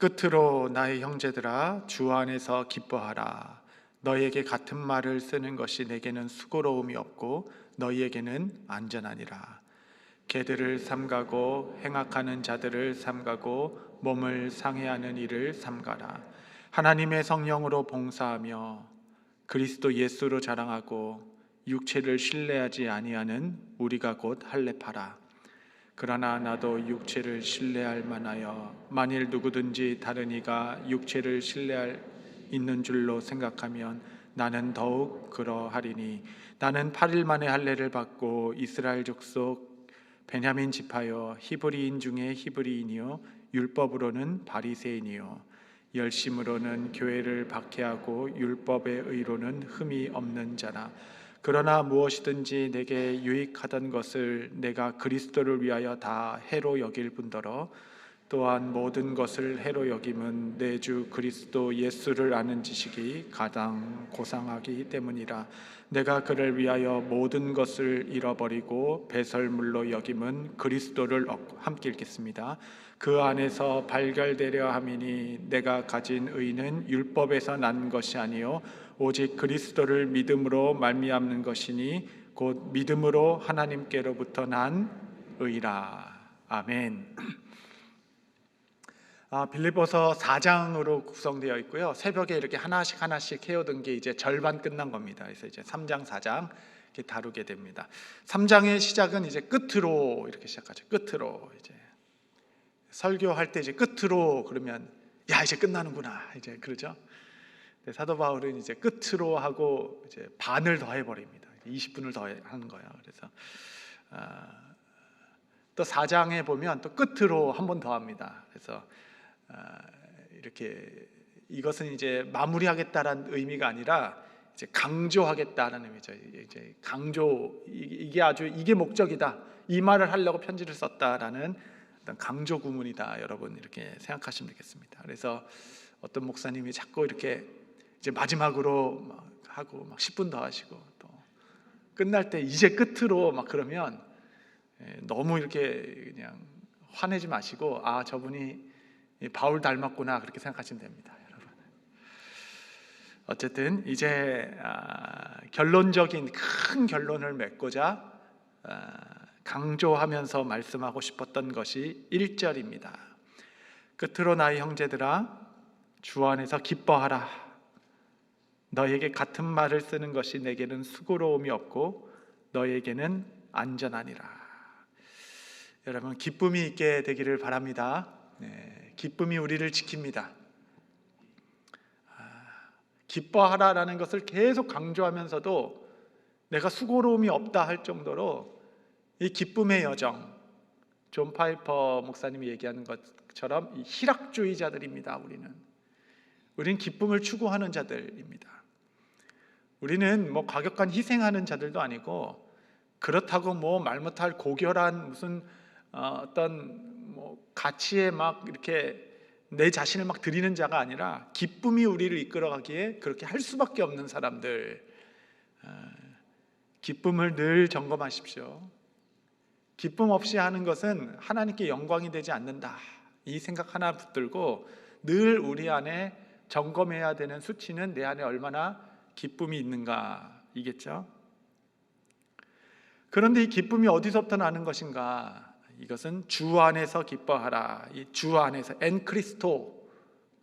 끝으로 나의 형제들아 주 안에서 기뻐하라. 너희에게 같은 말을 쓰는 것이 내게는 수고로움이 없고 너희에게는 안전하니라. 개들을 삼가고 행악하는 자들을 삼가고 몸을 상해하는 일을 삼가라. 하나님의 성령으로 봉사하며 그리스도 예수로 자랑하고 육체를 신뢰하지 아니하는 우리가 곧 할례파라. 그러나 나도 육체를 신뢰할 만하여 만일 누구든지 다른 이가 육체를 신뢰할 있는 줄로 생각하면 나는 더욱 그러하리니 나는 8일 만에 할례를 받고 이스라엘 족속 베냐민 지파여 히브리인 중에 히브리인이요 율법으로는 바리새인이요 열심으로는 교회를 박해하고 율법의 의로는 흠이 없는 자라. 그러나 무엇이든지 내게 유익하던 것을 내가 그리스도를 위하여 다 해로 여길 뿐더러 또한 모든 것을 해로 여김은 내 주 그리스도 예수를 아는 지식이 가장 고상하기 때문이라. 내가 그를 위하여 모든 것을 잃어버리고 배설물로 여김은 그리스도를 얻고, 함께 읽겠습니다. 그 안에서 발견되려 함이니 내가 가진 의는 율법에서 난 것이 아니요 오직 그리스도를 믿음으로 말미암는 것이니 곧 믿음으로 하나님께로부터 난 의라. 아멘. 빌립보서 4장으로 구성되어 있고요. 새벽에 이렇게 하나씩 해오던 게 이제 절반 끝난 겁니다. 그래서 이제 3장, 4장 이렇게 다루게 됩니다. 3장의 시작은 이제 끝으로 이렇게 시작하죠. 끝으로 이제 설교할 때 이제 끝으로 그러면 야 이제 끝나는구나 이제 그러죠. 사도 바울은 이제 끝으로 하고 이제 반을 더 해버립니다. 20분을 더 하는 거예요. 그래서 또 4장에 보면 또 끝으로 한 번 더 합니다. 그래서 이렇게 이것은 이제 마무리하겠다라는 의미가 아니라 이제 강조하겠다는 의미죠. 이제 강조 이게 목적이다. 이 말을 하려고 편지를 썼다라는 어떤 강조 구문이다. 여러분 이렇게 생각하시면 되겠습니다. 그래서 어떤 목사님이 자꾸 이렇게 이제 마지막으로 막 하고 막 10분 더 하시고 또 끝날 때 이제 끝으로 막 그러면 너무 이렇게 그냥 화내지 마시고 저분이 바울 닮았구나 그렇게 생각하시면 됩니다, 여러분. 어쨌든 이제 결론적인 큰 결론을 맺고자 강조하면서 말씀하고 싶었던 것이 1절입니다. 끝으로 나의 형제들아 주 안에서 기뻐하라. 너에게 같은 말을 쓰는 것이 내게는 수고로움이 없고 너에게는 안전하니라. 여러분 기쁨이 있게 되기를 바랍니다. 기쁨이 우리를 지킵니다. 기뻐하라라는 것을 계속 강조하면서도 내가 수고로움이 없다 할 정도로 이 기쁨의 여정, 존 파이퍼 목사님이 얘기하는 것처럼 이 희락주의자들입니다. 우리는 기쁨을 추구하는 자들입니다. 우리는 뭐 과격한 희생하는 자들도 아니고 그렇다고 뭐 말 못할 고결한 무슨 어떤 뭐 가치에 막 이렇게 내 자신을 막 드리는 자가 아니라 기쁨이 우리를 이끌어가기에 그렇게 할 수밖에 없는 사람들. 기쁨을 늘 점검하십시오. 기쁨 없이 하는 것은 하나님께 영광이 되지 않는다. 이 생각 하나 붙들고 늘 우리 안에 점검해야 되는 수치는 내 안에 얼마나 기쁨이 있는가 이겠죠. 그런데 이 기쁨이 어디서부터 나는 것인가? 이것은 주 안에서 기뻐하라. 이 주 안에서 엔 크리스토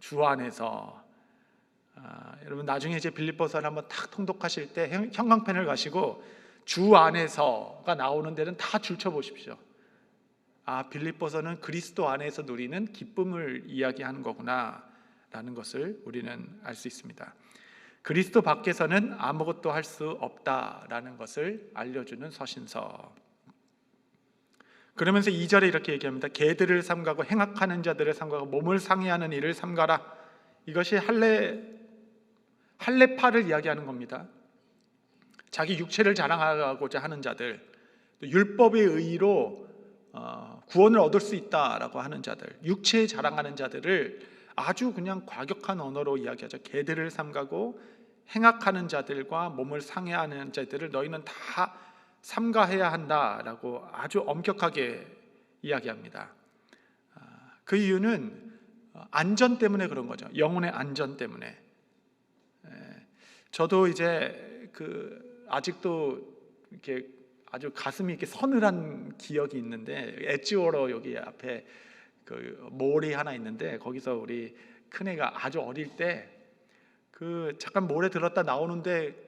주 안에서. 여러분 나중에 이제 빌립보서를 한번 탁 통독하실 때 형광펜을 가시고 주 안에서가 나오는 데는 다 줄쳐 보십시오. 빌립보서는 그리스도 안에서 누리는 기쁨을 이야기하는 거구나라는 것을 우리는 알 수 있습니다. 그리스도 밖에서는 아무것도 할 수 없다라는 것을 알려주는 서신서. 그러면서 2절에 이렇게 얘기합니다. 개들을 삼가고 행악하는 자들을 삼가고 몸을 상해하는 일을 삼가라. 이것이 할례파를 이야기하는 겁니다. 자기 육체를 자랑하고자 하는 자들, 또 율법의 의로 구원을 얻을 수 있다라고 하는 자들, 육체에 자랑하는 자들을 아주 그냥 과격한 언어로 이야기하죠. 개들을 삼가고 행악하는 자들과 몸을 상해하는 자들을 너희는 다 삼가해야 한다라고 아주 엄격하게 이야기합니다. 그 이유는 안전 때문에 그런 거죠. 영혼의 안전 때문에. 저도 이제 아직도 이렇게 아주 가슴이 이렇게 서늘한 기억이 있는데, 엣지워러 여기 앞에 몰이 하나 있는데, 거기서 우리 큰애가 아주 어릴 때 잠깐 몰에 들었다 나오는데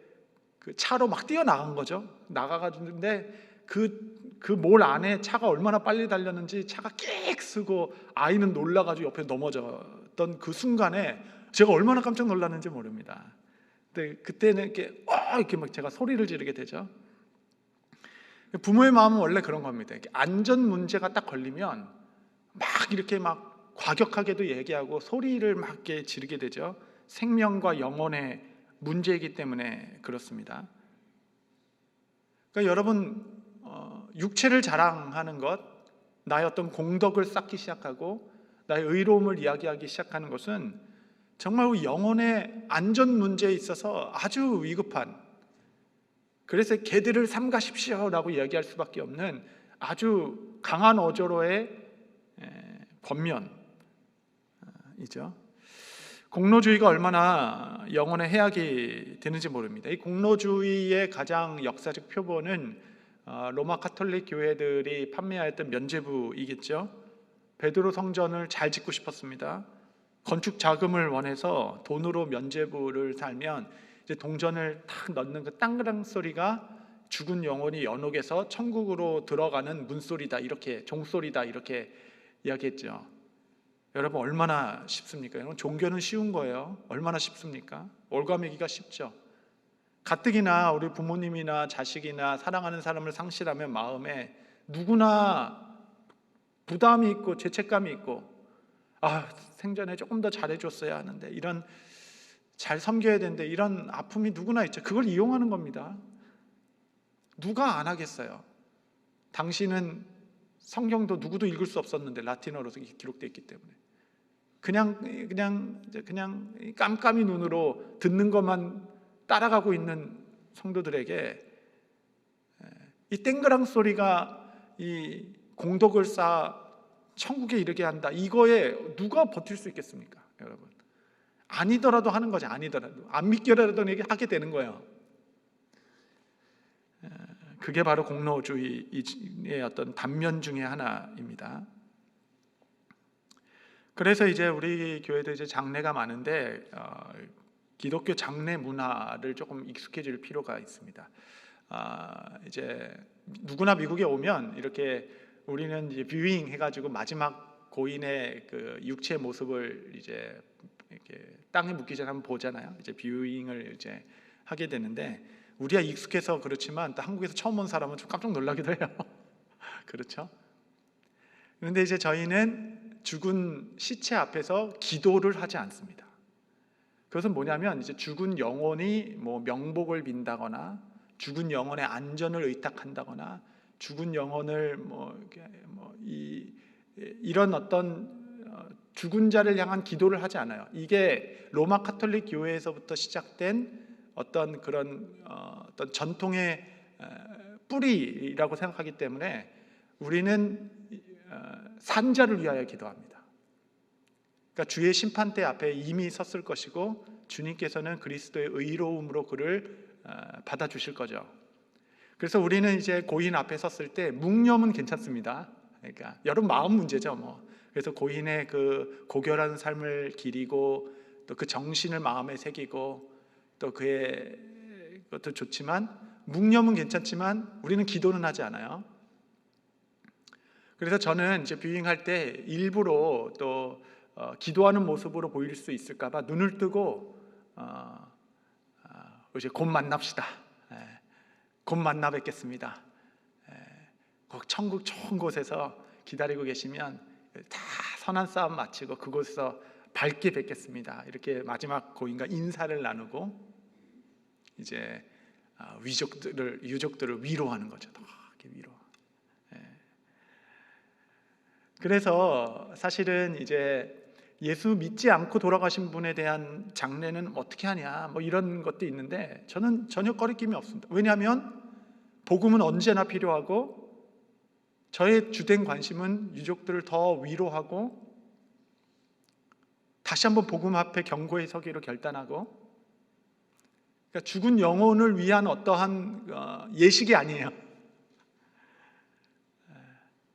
차로 막 뛰어나간 거죠. 나가가지고인데 그 몰 안에 차가 얼마나 빨리 달렸는지 차가 끽 쓰고 아이는 놀라가지고 옆에 넘어졌던 그 순간에 제가 얼마나 깜짝 놀랐는지 모릅니다. 근데 그때는 이렇게 막 제가 소리를 지르게 되죠. 부모의 마음은 원래 그런 겁니다. 이렇게 안전 문제가 딱 걸리면 막 이렇게 막 과격하게도 얘기하고 소리를 막 이렇게 지르게 되죠. 생명과 영혼의 문제이기 때문에 그렇습니다. 그러니까 여러분, 육체를 자랑하는 것, 나의 어떤 공덕을 쌓기 시작하고 나의 의로움을 이야기하기 시작하는 것은 정말 영혼의 안전 문제에 있어서 아주 위급한, 그래서 개들을 삼가십시오라고 이야기할 수밖에 없는 아주 강한 어조로의 권면이죠. 공로주의가 얼마나 영혼의 해악이 되는지 모릅니다. 이 공로주의의 가장 역사적 표본은 로마 카톨릭 교회들이 판매하였던 면죄부이겠죠. 베드로 성전을 잘 짓고 싶었습니다. 건축 자금을 원해서 돈으로 면죄부를 살면 이제 동전을 탁 넣는 그 땅그랑 소리가 죽은 영혼이 연옥에서 천국으로 들어가는 문소리다, 이렇게 종소리다, 이렇게 이야기했죠. 여러분, 얼마나 쉽습니까? 여러분, 종교는 쉬운 거예요. 얼마나 쉽습니까? 올가매기가 쉽죠. 가뜩이나 우리 부모님이나 자식이나 사랑하는 사람을 상실하면 마음에 누구나 부담이 있고 죄책감이 있고, 생전에 조금 더 잘해줬어야 하는데, 이런 잘 섬겨야 되는데, 이런 아픔이 누구나 있죠. 그걸 이용하는 겁니다. 누가 안 하겠어요? 당신은 성경도 누구도 읽을 수 없었는데 라틴어로 기록되어 있기 때문에 그냥 깜깜이 눈으로 듣는 것만 따라가고 있는 성도들에게 이 땡그랑 소리가 이 공덕을 쌓아 천국에 이르게 한다, 이거에 누가 버틸 수 있겠습니까? 여러분, 아니더라도 하는 거지. 아니더라도 안 믿겨라도 하게 되는 거예요. 그게 바로 공로주의의 어떤 단면 중에 하나입니다. 그래서 이제 우리 교회도 이제 장례가 많은데 기독교 장례 문화를 조금 익숙해질 필요가 있습니다. 이제 누구나 미국에 오면 이렇게 우리는 이제 뷰잉 해가지고 마지막 고인의 그 육체 모습을 이제 이렇게 땅에 묻기 전에 한번 보잖아요. 이제 뷰잉을 이제 하게 되는데, 우리가 익숙해서 그렇지만 또 한국에서 처음 온 사람은 좀 깜짝 놀라기도 해요. 그렇죠? 그런데 이제 저희는 죽은 시체 앞에서 기도를 하지 않습니다. 그것은 뭐냐면, 이제 죽은 영혼이 뭐 명복을 빈다거나 죽은 영혼의 안전을 의탁한다거나 죽은 영혼을 이런 어떤 죽은 자를 향한 기도를 하지 않아요. 이게 로마 카톨릭 교회에서부터 시작된 어떤 그런 어떤 전통의 뿌리라고 생각하기 때문에 우리는 산자를 위하여 기도합니다. 그러니까 주의 심판대 앞에 이미 섰을 것이고 주님께서는 그리스도의 의로움으로 그를 받아주실 거죠. 그래서 우리는 이제 고인 앞에 섰을 때 묵념은 괜찮습니다. 그러니까 여러분 마음 문제죠, 뭐. 그래서 고인의 그 고결한 삶을 기리고 또 그 정신을 마음에 새기고 또 그의 것도 좋지만, 묵념은 괜찮지만 우리는 기도는 하지 않아요. 그래서 저는 이제 뷰잉할 때 일부러 또 기도하는 모습으로 보일 수 있을까봐 눈을 뜨고 이제 곧 만납시다. 곧 만나 뵙겠습니다. 꼭 천국 좋은 곳에서 기다리고 계시면 다 선한 싸움 마치고 그곳에서 밝게 뵙겠습니다. 이렇게 마지막 고인과 인사를 나누고 이제 유족들을 위로하는 거죠. 더 이렇게 위로. 그래서 사실은 이제 예수 믿지 않고 돌아가신 분에 대한 장례는 어떻게 하냐, 뭐 이런 것도 있는데 저는 전혀 거리낌이 없습니다. 왜냐하면 복음은 언제나 필요하고 저의 주된 관심은 유족들을 더 위로하고 다시 한번 복음 앞에 경고의 서기로 결단하고, 그러니까 죽은 영혼을 위한 어떠한 예식이 아니에요.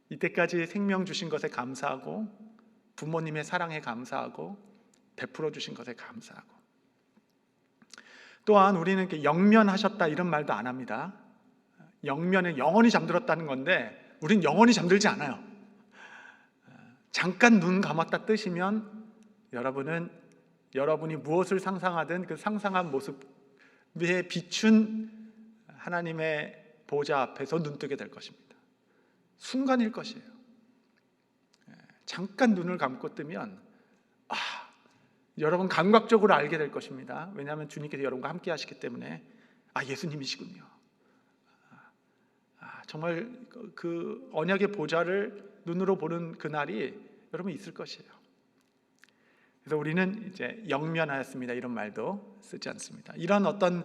이때까지 생명 주신 것에 감사하고, 부모님의 사랑에 감사하고, 베풀어 주신 것에 감사하고, 또한 우리는 이렇게 영면하셨다 이런 말도 안 합니다. 영면은 영원히 잠들었다는 건데 우린 영원히 잠들지 않아요. 잠깐 눈 감았다 뜨시면 여러분이 무엇을 상상하든 그 상상한 모습에 비춘 하나님의 보좌 앞에서 눈뜨게 될 것입니다. 순간일 것이에요. 잠깐 눈을 감고 뜨면 여러분 감각적으로 알게 될 것입니다. 왜냐하면 주님께서 여러분과 함께 하시기 때문에 예수님이시군요. 정말 그 언약의 보좌를 눈으로 보는 그날이 여러분 있을 것이에요. 그래서 우리는 이제 영면하였습니다 이런 말도 쓰지 않습니다. 이런 어떤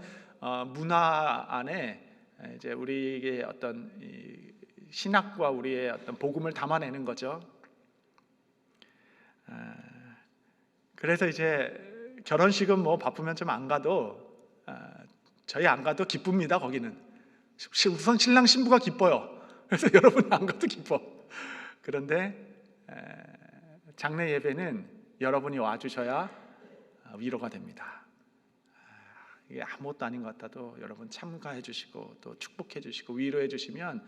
문화 안에 이제 우리의 어떤 신학과 우리의 어떤 복음을 담아내는 거죠. 그래서 이제 결혼식은 뭐 바쁘면 좀 안 가도 저희 안 가도 기쁩니다. 거기는 우선 신랑 신부가 기뻐요. 그래서 여러분 안 가도 기뻐. 그런데 장례 예배는 여러분이 와주셔야 위로가 됩니다. 이게 아무것도 아닌 것 같아도 여러분 참가해 주시고 또 축복해 주시고 위로해 주시면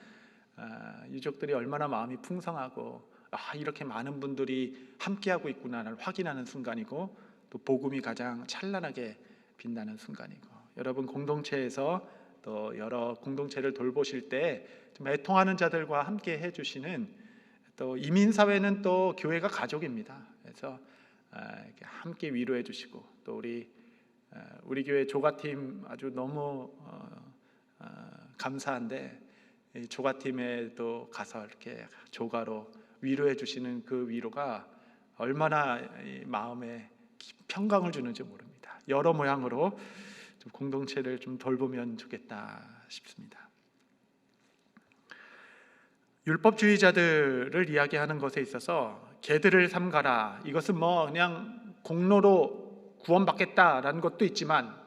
유족들이 얼마나 마음이 풍성하고 이렇게 많은 분들이 함께하고 있구나를 확인하는 순간이고, 또 복음이 가장 찬란하게 빛나는 순간이고, 여러분 공동체에서 또 여러 공동체를 돌보실 때 좀 애통하는 자들과 함께 해주시는, 또 이민사회는 또 교회가 가족입니다. 그래서 이렇게 함께 위로해 주시고, 또 우리 교회 조가팀 아주 너무 감사한데, 이 조가팀에 또 가서 이렇게 조가로 위로해 주시는 그 위로가 얼마나 마음에 평강을 주는지 모릅니다. 여러 모양으로 좀 공동체를 좀 돌보면 좋겠다 싶습니다. 율법주의자들을 이야기하는 것에 있어서 개들을 삼가라, 이것은 뭐 그냥 공로로 구원받겠다라는 것도 있지만,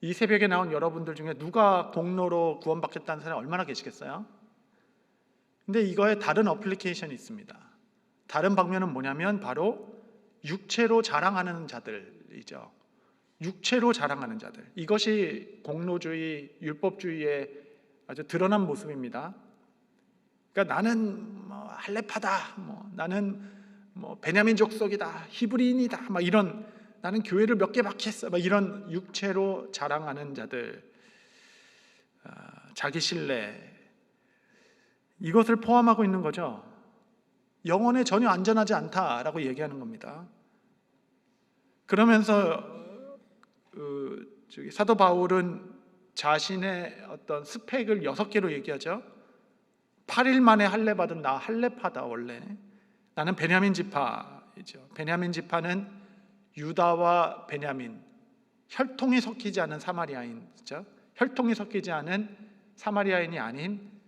이 새벽에 나온 여러분들 중에 누가 공로로 구원받겠다는 사람이 얼마나 계시겠어요? 근데 이거에 다른 어플리케이션이 있습니다. 다른 방면은 뭐냐면 바로 육체로 자랑하는 자들이죠. 육체로 자랑하는 자들. 이것이 공로주의, 율법주의의 아주 드러난 모습입니다. 그러니까 나는 할렙하다, 나는 베냐민 족속이다, 히브리인이다, 이런, 나는 교회를 몇 개 박했어, 이런 육체로 자랑하는 자들, 자기 신뢰, 이것을 포함하고 있는 거죠. 영혼에 전혀 안전하지 않다라고 얘기하는 겁니다. 그러면서 사도 바울은 자신의 어떤 스펙을 6개로 얘기하죠. 8일 만에 할례 받은 나 할례파다. 원래 나는 베냐민 지파이죠. 베냐민 지파는 유다와 베냐민, 혈통이 섞이지 않은 사마리아인이죠. 혈통이 섞이지 않은 사마리아인이 아닌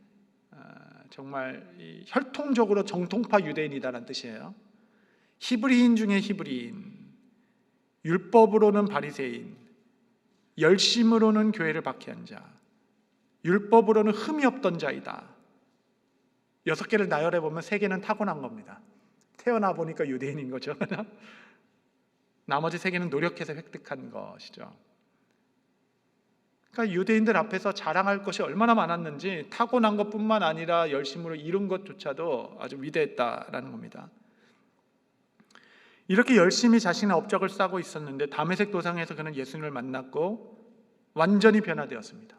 정말 혈통적으로 정통파 유대인이다라는 뜻이에요. 히브리인 중에 히브리인, 율법으로는 바리새인, 열심으로는 교회를 박해한 자, 율법으로는 흠이 없던 자이다. 6개를 나열해 보면 3개는 타고난 겁니다. 태어나 보니까 유대인인 거죠. 나머지 3개는 노력해서 획득한 것이죠. 그러니까 유대인들 앞에서 자랑할 것이 얼마나 많았는지, 타고난 것뿐만 아니라 열심으로 이룬 것조차도 아주 위대했다라는 겁니다. 이렇게 열심히 자신의 업적을 쌓고 있었는데 다메섹 도상에서 그는 예수님을 만났고 완전히 변화되었습니다.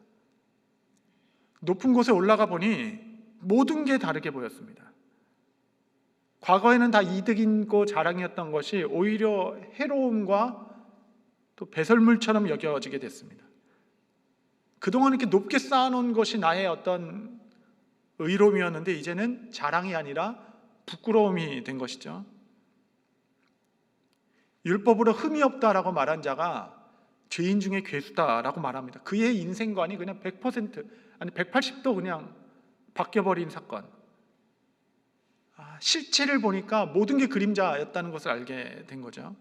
높은 곳에 올라가 보니 모든 게 다르게 보였습니다. 과거에는 다 이득이고 자랑이었던 것이 오히려 해로움과 또 배설물처럼 여겨지게 됐습니다. 그동안 이렇게 높게 쌓아놓은 것이 나의 어떤 의로움이었는데 이제는 자랑이 아니라 부끄러움이 된 것이죠. 율법으로 흠이 없다라고 말한 자가 죄인 중에 괴수다라고 말합니다. 그의 인생관이 그냥 100% 아니 180도 그냥 바뀌어버린 사건. 실체를 보니까 모든 게 그림자였다는 것을 알게 된 거죠.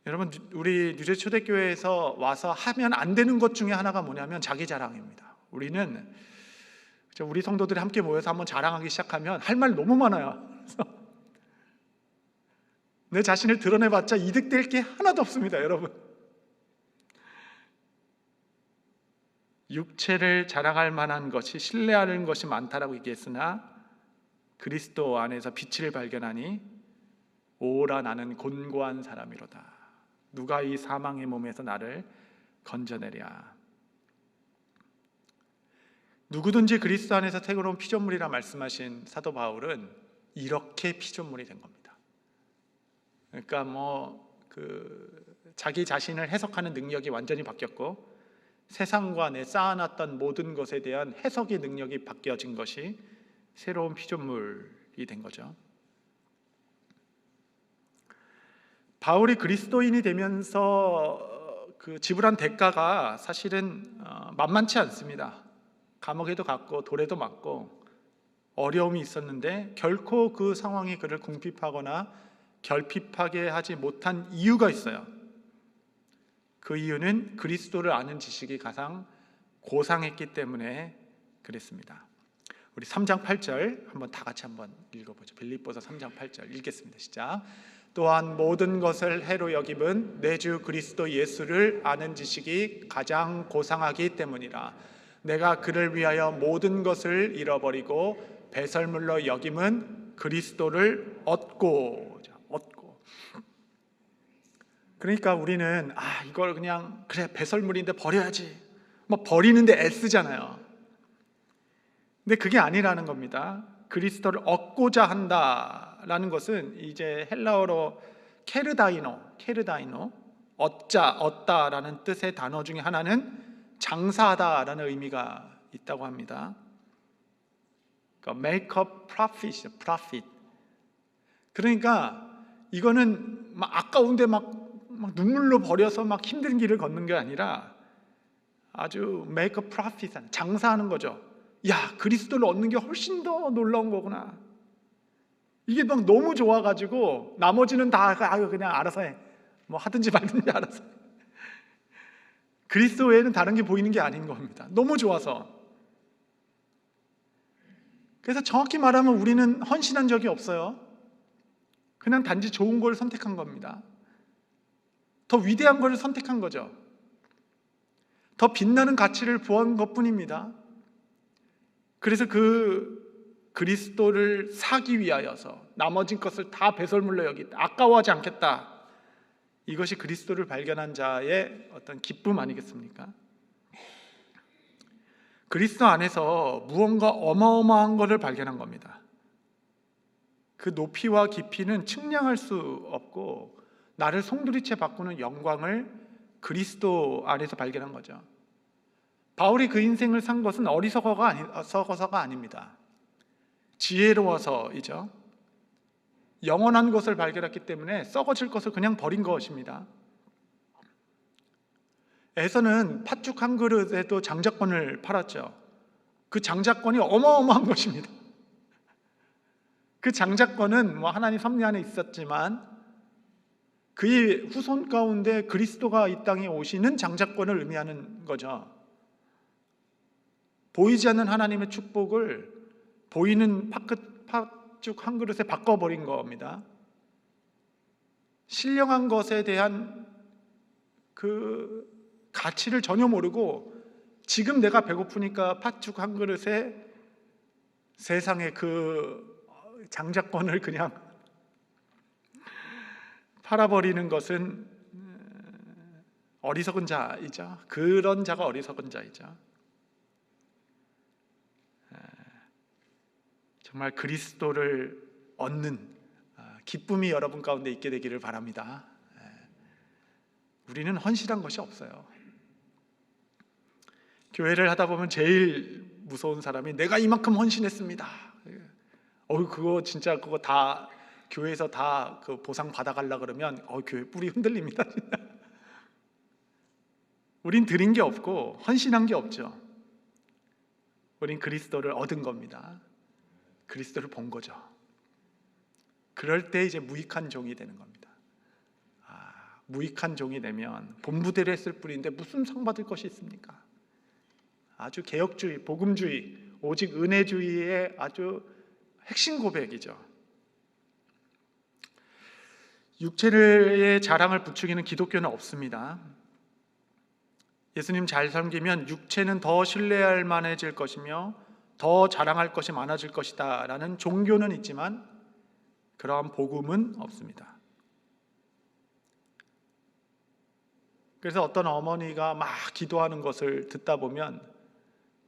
여러분, 우리 뉴제 초대교회에서 와서 하면 안 되는 것 중에 하나가 뭐냐면 자기 자랑입니다. 우리 성도들이 함께 모여서 한번 자랑하기 시작하면 할 말 너무 많아요. 그래서 내 자신을 드러내봤자 이득될 게 하나도 없습니다, 여러분. 육체를 자랑할 만한 것이, 신뢰하는 것이 많다라고 얘기했으나 그리스도 안에서 빛을 발견하니 오라 나는 곤고한 사람이로다. 누가 이 사망의 몸에서 나를 건져내랴. 누구든지 그리스도 안에서 새로운 피조물이라 말씀하신 사도 바울은 이렇게 피조물이 된 겁니다. 그러니까 자기 자신을 해석하는 능력이 완전히 바뀌었고, 세상과 내 쌓아놨던 모든 것에 대한 해석의 능력이 바뀌어진 것이 새로운 피조물이 된 거죠. 바울이 그리스도인이 되면서 지불한 대가가 사실은 만만치 않습니다. 감옥에도 갔고 돌에도 맞고 어려움이 있었는데 결코 그 상황이 그를 궁핍하거나 결핍하게 하지 못한 이유가 있어요. 그 이유는 그리스도를 아는 지식이 가장 고상했기 때문에 그랬습니다. 우리 3장 8절 한번 다 같이 한번 읽어보죠. 빌립보서 3장 8절 읽겠습니다. 시작. 또한 모든 것을 해로 여김은 내 주 그리스도 예수를 아는 지식이 가장 고상하기 때문이라. 내가 그를 위하여 모든 것을 잃어버리고 배설물로 여김은 그리스도를 얻고. 그러니까 우리는 이걸 그냥 그래 배설물인데 버려야지 버리는데 애쓰잖아요. 근데 그게 아니라는 겁니다. 그리스도를 얻고자 한다라는 것은 이제 헬라어로 케르다이노 얻다라는 뜻의 단어 중에 하나는 장사하다라는 의미가 있다고 합니다. 그러니까 make a profit. 그러니까 이거는 아까운데 막 눈물로 버려서 막 힘든 길을 걷는 게 아니라 아주 make a profit, 장사하는 거죠. 야, 그리스도를 얻는 게 훨씬 더 놀라운 거구나. 이게 막 너무 좋아가지고 나머지는 다 그냥 알아서 해. 하든지 말든지 알아서 해. 그리스도 외에는 다른 게 보이는 게 아닌 겁니다. 너무 좋아서. 그래서 정확히 말하면 우리는 헌신한 적이 없어요. 그냥 단지 좋은 걸 선택한 겁니다. 더 위대한 것을 선택한 거죠. 더 빛나는 가치를 부여한 것뿐입니다. 그래서 그리스도를 사기 위하여서 나머지 것을 다 배설물로 여기다, 아까워하지 않겠다. 이것이 그리스도를 발견한 자의 어떤 기쁨 아니겠습니까? 그리스도 안에서 무언가 어마어마한 것을 발견한 겁니다. 그 높이와 깊이는 측량할 수 없고 나를 송두리째 바꾸는 영광을 그리스도 안에서 발견한 거죠. 바울이 그 인생을 산 것은 어리석어서가 아닙니다. 지혜로워서이죠. 영원한 것을 발견했기 때문에 썩어질 것을 그냥 버린 것입니다. 에서는 팥죽 한 그릇에도 장자권을 팔았죠. 그 장자권이 어마어마한 것입니다. 그 장자권은 하나님 섭리 안에 있었지만 그의 후손 가운데 그리스도가 이 땅에 오시는 장자권을 의미하는 거죠. 보이지 않는 하나님의 축복을 보이는 팥죽 한 그릇에 바꿔버린 겁니다. 신령한 것에 대한 그 가치를 전혀 모르고 지금 내가 배고프니까 팥죽 한 그릇에 세상의 그 장자권을 그냥 팔아버리는 것은 어리석은 자이죠. 그런 자가 어리석은 자이죠. 정말 그리스도를 얻는 기쁨이 여러분 가운데 있게 되기를 바랍니다. 우리는 헌신한 것이 없어요. 교회를 하다 보면 제일 무서운 사람이 내가 이만큼 헌신했습니다. 그거 진짜 그거 다 교회에서 다 그 보상 받아가려 그러면 교회 뿌리 흔들립니다. 우린 드린 게 없고 헌신한 게 없죠. 우린 그리스도를 얻은 겁니다. 그리스도를 본 거죠. 그럴 때 이제 무익한 종이 되는 겁니다. 무익한 종이 되면 본부대로 했을 뿐인데 무슨 상 받을 것이 있습니까? 아주 개혁주의, 복음주의, 오직 은혜주의의 아주 핵심 고백이죠. 육체의 자랑을 부추기는 기독교는 없습니다. 예수님 잘 섬기면 육체는 더 신뢰할 만해질 것이며 더 자랑할 것이 많아질 것이다 라는 종교는 있지만 그러한 복음은 없습니다. 그래서 어떤 어머니가 막 기도하는 것을 듣다 보면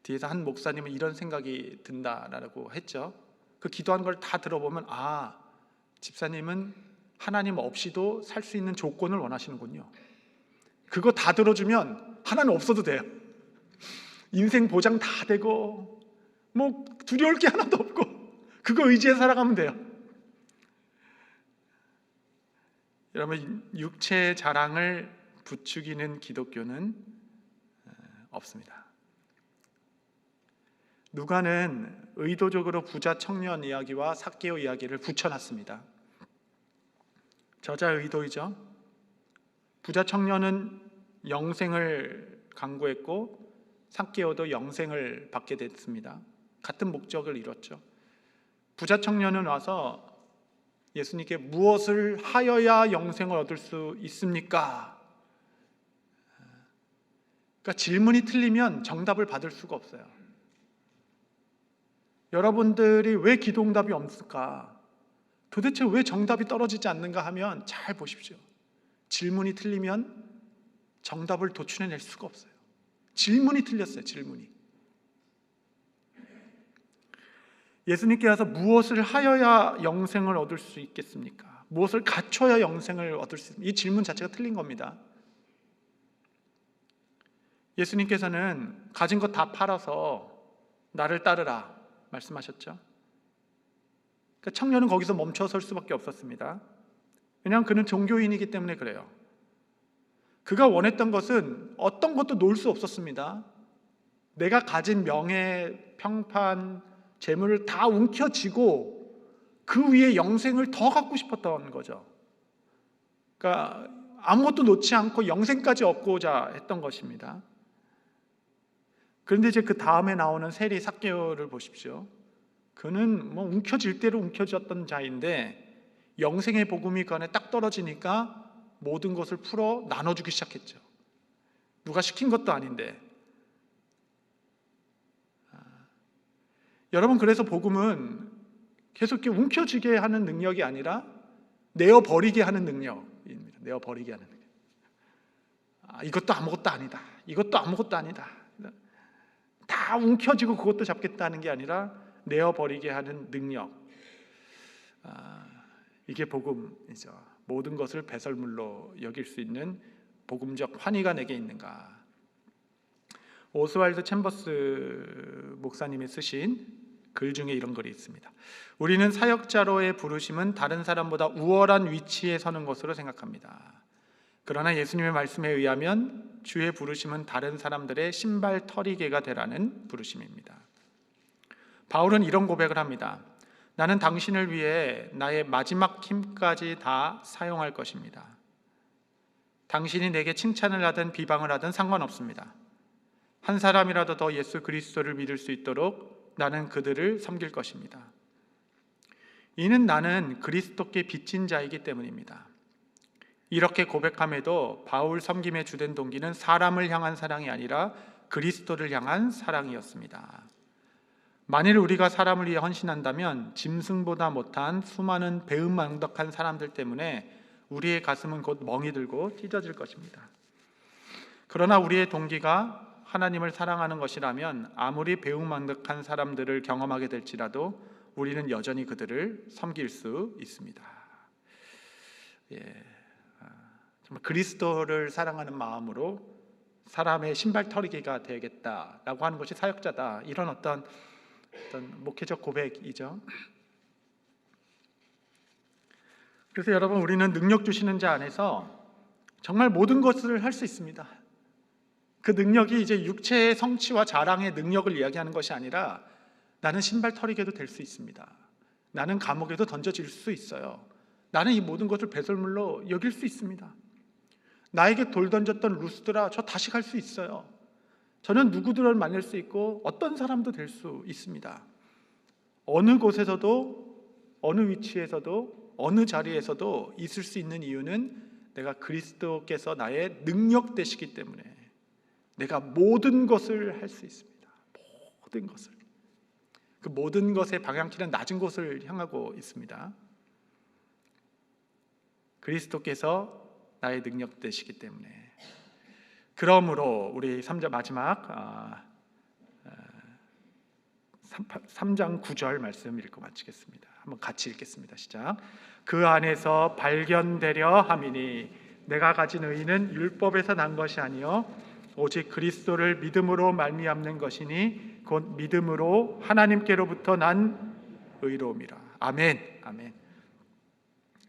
뒤에서 한 목사님은 이런 생각이 든다라고 했죠. 그 기도하는 걸 다 들어보면 집사님은 하나님 없이도 살 수 있는 조건을 원하시는군요. 그거 다 들어주면 하나님 없어도 돼요. 인생 보장 다 되고 뭐 두려울 게 하나도 없고 그거 의지해 살아가면 돼요. 여러분, 육체의 자랑을 부추기는 기독교는 없습니다. 누가는 의도적으로 부자 청년 이야기와 삭개오 이야기를 붙여놨습니다. 저자의 의도이죠. 부자 청년은 영생을 강구했고 삭개오도 영생을 받게 됐습니다. 같은 목적을 이뤘죠. 부자 청년은 와서 예수님께 무엇을 하여야 영생을 얻을 수 있습니까? 그러니까 질문이 틀리면 정답을 받을 수가 없어요. 여러분들이 왜 기도응답이 없을까? 도대체 왜 정답이 떨어지지 않는가 하면 잘 보십시오. 질문이 틀리면 정답을 도출해낼 수가 없어요. 질문이 틀렸어요. 질문이. 예수님께 와서 무엇을 하여야 영생을 얻을 수 있겠습니까? 무엇을 갖춰야 영생을 얻을 수 있습니까? 이 질문 자체가 틀린 겁니다. 예수님께서는 가진 것 다 팔아서 나를 따르라 말씀하셨죠. 그러니까 청년은 거기서 멈춰설 수밖에 없었습니다. 왜냐하면 그는 종교인이기 때문에 그래요. 그가 원했던 것은 어떤 것도 놓을 수 없었습니다. 내가 가진 명예, 평판, 재물을 다 움켜쥐고 그 위에 영생을 더 갖고 싶었던 거죠. 그러니까 아무것도 놓지 않고 영생까지 얻고자 했던 것입니다. 그런데 이제 그 다음에 나오는 세리 삭개오를 보십시오. 그는 뭐 움켜쥘 대로 움켜쥐었던 자인데 영생의 복음이 그 안에 딱 떨어지니까 모든 것을 풀어 나눠주기 시작했죠. 누가 시킨 것도 아닌데. 여러분, 그래서 복음은 계속 이렇게 움켜쥐게 하는 능력이 아니라 내어버리게 하는 능력입니다. 내어버리게 하는 능력. 이것도 아무것도 아니다. 이것도 아무것도 아니다. 다 움켜쥐고 그것도 잡겠다는 게 아니라 내어버리게 하는 능력. 이게 복음이죠. 모든 것을 배설물로 여길 수 있는 복음적 환희가 내게 있는가. 오스왈드 챔버스 목사님이 쓰신 글 중에 이런 글이 있습니다. 우리는 사역자로의 부르심은 다른 사람보다 우월한 위치에 서는 것으로 생각합니다. 그러나 예수님의 말씀에 의하면 주의 부르심은 다른 사람들의 신발 털이개가 되라는 부르심입니다. 바울은 이런 고백을 합니다. 나는 당신을 위해 나의 마지막 힘까지 다 사용할 것입니다. 당신이 내게 칭찬을 하든 비방을 하든 상관없습니다. 한 사람이라도 더 예수 그리스도를 믿을 수 있도록 나는 그들을 섬길 것입니다. 이는 나는 그리스도께 빚진 자이기 때문입니다. 이렇게 고백함에도 바울 섬김의 주된 동기는 사람을 향한 사랑이 아니라 그리스도를 향한 사랑이었습니다. 만일 우리가 사람을 위해 헌신한다면 짐승보다 못한 수많은 배은망덕한 사람들 때문에 우리의 가슴은 곧 멍이 들고 찢어질 것입니다. 그러나 우리의 동기가 하나님을 사랑하는 것이라면 아무리 배은망덕한 사람들을 경험하게 될지라도 우리는 여전히 그들을 섬길 수 있습니다. 정말 그리스도를 사랑하는 마음으로 사람의 신발 털이개가 되겠다라고 하는 것이 사역자다. 이런 어떤 목회적 고백이죠. 그래서 여러분, 우리는 능력 주시는 자 안에서 정말 모든 것을 할 수 있습니다. 그 능력이 이제 육체의 성취와 자랑의 능력을 이야기하는 것이 아니라 나는 신발 털이게도 될 수 있습니다. 나는 감옥에도 던져질 수 있어요. 나는 이 모든 것을 배설물로 여길 수 있습니다. 나에게 돌 던졌던 루스드라, 저 다시 갈 수 있어요. 저는 누구들을 만날 수 있고 어떤 사람도 될 수 있습니다. 어느 곳에서도, 어느 위치에서도, 어느 자리에서도 있을 수 있는 이유는 내가 그리스도께서 나의 능력 되시기 때문에 내가 모든 것을 할 수 있습니다. 모든 것을. 그 모든 것의 방향키는 낮은 곳을 향하고 있습니다. 그리스도께서 나의 능력 되시기 때문에. 그러므로 우리 3장 마지막 3장 9절 말씀 읽고 마치겠습니다. 한번 같이 읽겠습니다. 시작. 그 안에서 발견되려 함이니 내가 가진 의는 율법에서 난 것이 아니요 오직 그리스도를 믿음으로 말미암는 것이니 곧 믿음으로 하나님께로부터 난 의로움이라. 아멘. 아멘.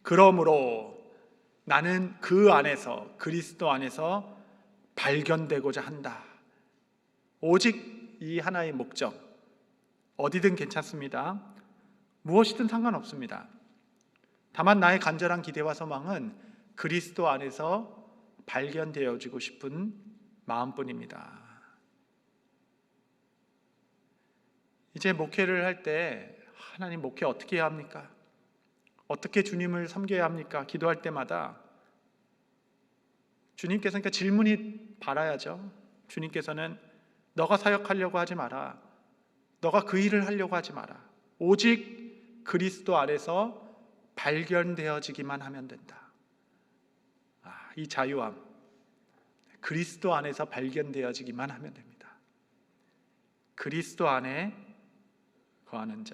그러므로 나는 그 안에서, 그리스도 안에서 발견되고자 한다. 오직 이 하나의 목적, 어디든 괜찮습니다. 무엇이든 상관없습니다. 다만 나의 간절한 기대와 소망은 그리스도 안에서 발견되어지고 싶은 마음뿐입니다. 이제 목회를 할 때 하나님, 목회 어떻게 해야 합니까? 어떻게 주님을 섬겨야 합니까? 기도할 때마다 주님께서는 그러니까 질문이 바라야죠. 주님께서는 너가 사역하려고 하지 마라. 너가 그 일을 하려고 하지 마라. 오직 그리스도 안에서 발견되어지기만 하면 된다. 이 자유함, 그리스도 안에서 발견되어지기만 하면 됩니다. 그리스도 안에 거하는 자,